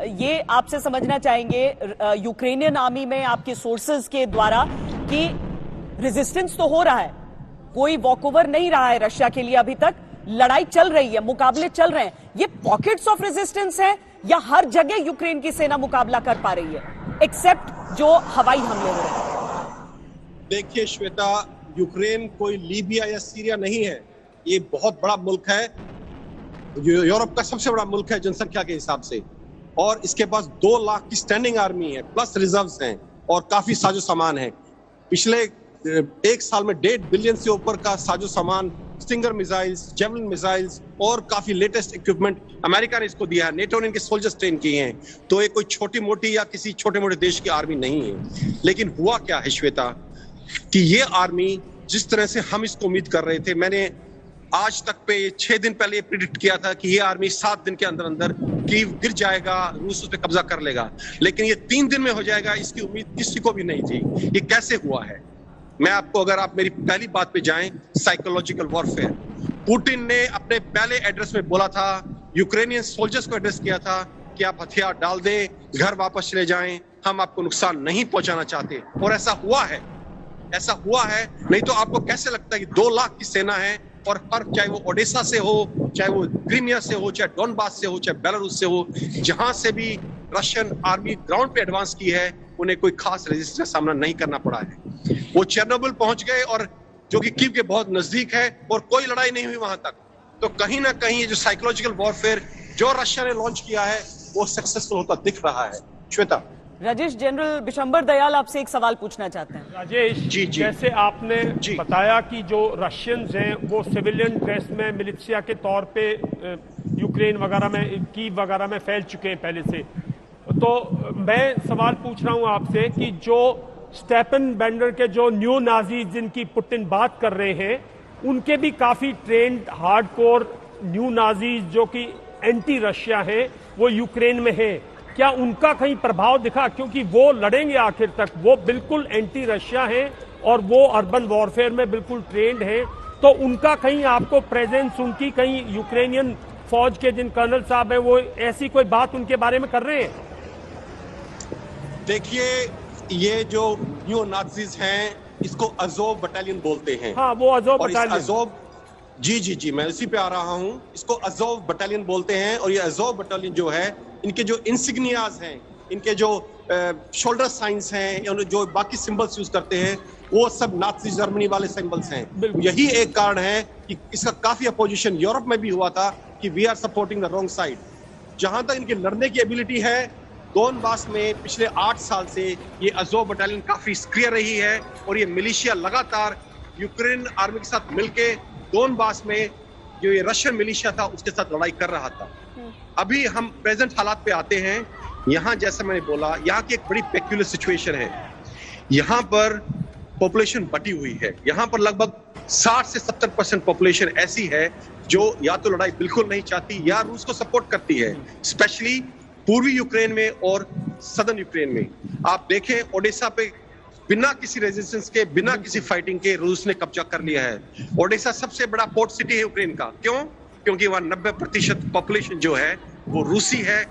ये आपसे समझना चाहेंगे यूक्रेनियन आर्मी में आपके सोर्सेज के द्वारा कि रेजिस्टेंस तो हो रहा है, कोई वॉकओवर नहीं रहा है रशिया के लिए अभी तक, लड़ाई चल रही है, मुकाबले चल रहे हैं। ये पॉकेट्स ऑफ रेजिस्टेंस है या हर जगह यूक्रेन की सेना मुकाबला कर पा रही है एक्सेप्ट जो हवाई हमले हो रहे हैं? देखिए श्वेता, यूक्रेन कोई लीबिया या सीरिया नहीं है। ये बहुत बड़ा मुल्क है, यूरोप का सबसे बड़ा मुल्क है जनसंख्या के हिसाब से, और इसके पास 2 लाख की स्टैंडिंग आर्मी है, प्लस रिजर्व्स हैं और काफी साजो सामान है। पिछले 1 साल में 1.5 बिलियन से ऊपर का साजो सामान, स्टिंगर मिसाइल्स, जेवलिन मिसाइल्स और काफी लेटेस्ट इक्विपमेंट अमेरिका ने इसको दिया है। नेटो ने इनके सोल्जर्स ट्रेन किए हैं। तो ये कोई छोटी मोटी या किसी छोटे मोटे देश की आर्मी नहीं है। लेकिन हुआ क्या है श्वेता, कि ये आर्मी जिस तरह से हम इसको उम्मीद कर रहे थे, मैंने आज तक पे 6 दिन पहले प्रिडिक्ट किया था कि ये आर्मी 7 दिन के अंदर अंदर कीव गिर जाएगा, रूस उस पे कब्जा कर लेगा, लेकिन ये 3 दिन में हो जाएगा, इसकी उम्मीद किसी को भी नहीं थी। ये कैसे हुआ है? मैं आपको, अगर आप मेरी पहली बात पे जाएं, साइकोलॉजिकल वॉरफेयर। पुतिन ने अपने पहले एड्रेस में बोला था, यूक्रेनियन सोल्जर्स को एड्रेस किया था कि आप हथियार डाल दें, घर वापस चले जाएं, हम आपको नुकसान नहीं पहुंचाना चाहते। और ऐसा हुआ है, ऐसा हुआ है। नहीं तो आपको कैसे लगता है कि 2 लाख की सेना है और हर, चाहे वो ओडेसा से हो, चाहे वो क्रीमिया से हो, चाहे डोनबास से हो, चाहे बेलारूस से हो, जहां से भी रशियन आर्मी ग्राउंड पे एडवांस की है, उन्हें कोई खास रेजिस्टेंस का सामना नहीं करना पड़ा है। वो चेरनोबिल पहुंच गए, और जो कि कीव के बहुत नजदीक है, और कोई लड़ाई नहीं हुई वहां तक। तो कहीं ना कहीं ये जो साइकोलॉजिकल वॉरफेयर जो रशिया ने लॉन्च किया है, वो सक्सेसफुल होता दिख रहा है। श्वेता। राजेश, जनरल बिशंबर दयाल आपसे एक सवाल पूछना चाहते हैं। राजेश जी, जैसे आपने बताया कि जो रशियंस हैं वो सिविलियन ड्रेस में मिलिशिया के तौर पे यूक्रेन वगैरह में, कीव वगैरह में फैल चुके हैं पहले से, तो मैं सवाल पूछ रहा हूं आपसे कि जो स्टेपन बेंडर के जो न्यू नाजीज जिनकी पुतिन बात कर रहे हैं, उनके भी काफी ट्रेंड हार्डकोर न्यू नाजीज जो कि एंटी रशिया हैं, वो यूक्रेन में हैं। क्या उनका कहीं प्रभाव दिखा? क्योंकि वो लड़ेंगे आखिर तक, वो बिल्कुल एंटी रशिया हैं और वो अर्बन वॉरफेयर में बिल्कुल ट्रेंड हैं। तो उनका कहीं आपको प्रेजेंस, उनकी कहीं यूक्रेनियन फौज के जिन कर्नल साहब हैं, वो ऐसी कोई बात उनके बारे में कर रहे हैं? देखिए, ये जो न्यू नाजीज हैं, इसको अजोव बटालियन बोलते हैं। हाँ, वो अजोव बटालियन। अजोव, जी, मैं इसी पे आ रहा हूं। इसको अजोव बटालियन बोलते हैं, और ये अजोव बटालियन जो है, इनके जो इंसिग्नियाज हैं, इनके जो शोल्डर साइंस हैं, जो बाकी सिंबल्स यूज करते हैं, वो सब नाजी जर्मनी वाले सिंबल्स हैं। यही एक कारण है कि इसका काफी अपोजिशन यूरोप में भी हुआ था कि we are supporting the wrong side. जहां तक इनकी लड़ने की एबिलिटी है, डोनबास में पिछले 8 साल से ये अजोव बटालियन काफी सक्रिय रही है, और ये मिलिशिया लगातार यूक्रेन आर्मी के साथ मिलके डोनबास में जो ये रशियन मिलिशिया था उसके साथ लड़ाई कर रहा था। अभी हम प्रेजेंट हालात पे आते हैं। यहाँ, जैसा मैंने बोला, यहाँ की एक बड़ी पेक्युलर सिचुएशन है। यहाँ पर पॉपुलेशन बटी हुई है। यहाँ पर लगभग 60 से 70% पॉपुलेशन ऐसी है जो या तो लड़ाई बिल्कुल नहीं चाहती या रूस को सपोर्ट करती है, स्पेशली पूर्वी यूक्रेन में और सदर्न यूक्रेन में। आप देखें, ओडेसा पे बिना किसी रेजिस्टेंस के, बिना किसी फाइटिंग के रूस ने कब्जा कर लिया है। ओडेसा सबसे बड़ा पोर्ट सिटी है यूक्रेन का। क्यों? क्योंकि वहां 90% पॉपुलेशन जो है वो रूसी है।